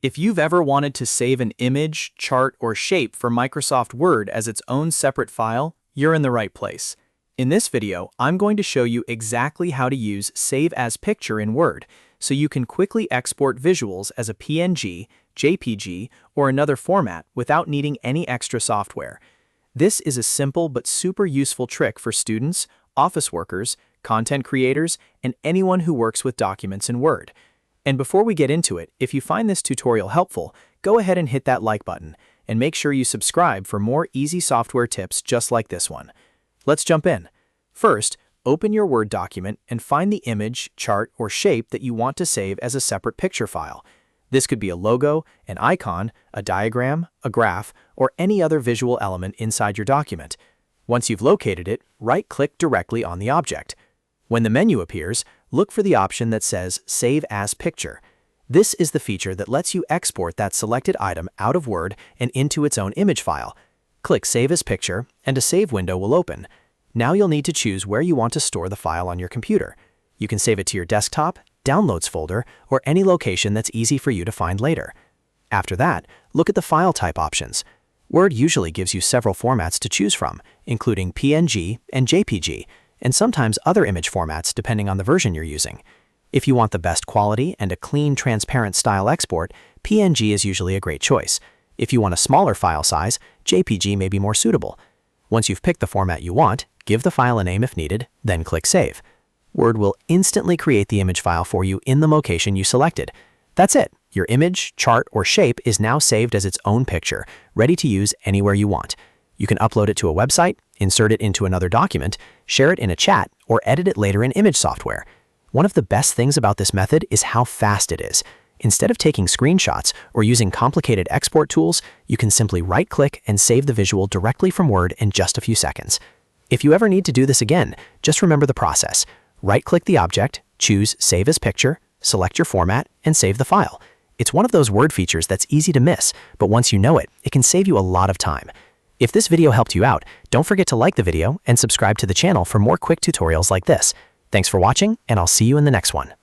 If you've ever wanted to save an image, chart, or shape for Microsoft Word as its own separate file, you're in the right place. In this video, I'm going to show you exactly how to use Save as Picture in Word, so you can quickly export visuals as a PNG, JPG, or another format without needing any extra software. This is a simple but super useful trick for students, office workers, content creators, and anyone who works with documents in Word. And before we get into it, if you find this tutorial helpful, go ahead and hit that like button, and make sure you subscribe for more easy software tips just like this one. Let's jump in. First, open your Word document and find the image, chart, or shape that you want to save as a separate picture file. This could be a logo, an icon, a diagram, a graph, or any other visual element inside your document. Once you've located it, right-click directly on the object. When the menu appears, look for the option that says Save as Picture. This is the feature that lets you export that selected item out of Word and into its own image file. Click Save as Picture, and a save window will open. Now you'll need to choose where you want to store the file on your computer. You can save it to your desktop, Downloads folder, or any location that's easy for you to find later. After that, look at the file type options. Word usually gives you several formats to choose from, including PNG and JPG, and sometimes other image formats depending on the version you're using. If you want the best quality and a clean, transparent style export, PNG is usually a great choice. If you want a smaller file size, JPG may be more suitable. Once you've picked the format you want, give the file a name if needed, then click Save. Word will instantly create the image file for you in the location you selected. That's it. Your image, chart, or shape is now saved as its own picture, ready to use anywhere you want. You can upload it to a website, insert it into another document, share it in a chat, or edit it later in image software. One of the best things about this method is how fast it is. Instead of taking screenshots or using complicated export tools, you can simply right-click and save the visual directly from Word in just a few seconds. If you ever need to do this again, just remember the process. Right-click the object, choose Save as Picture, select your format, and save the file. It's one of those Word features that's easy to miss, but once you know it, it can save you a lot of time. If this video helped you out, don't forget to like the video and subscribe to the channel for more quick tutorials like this. Thanks for watching, and I'll see you in the next one.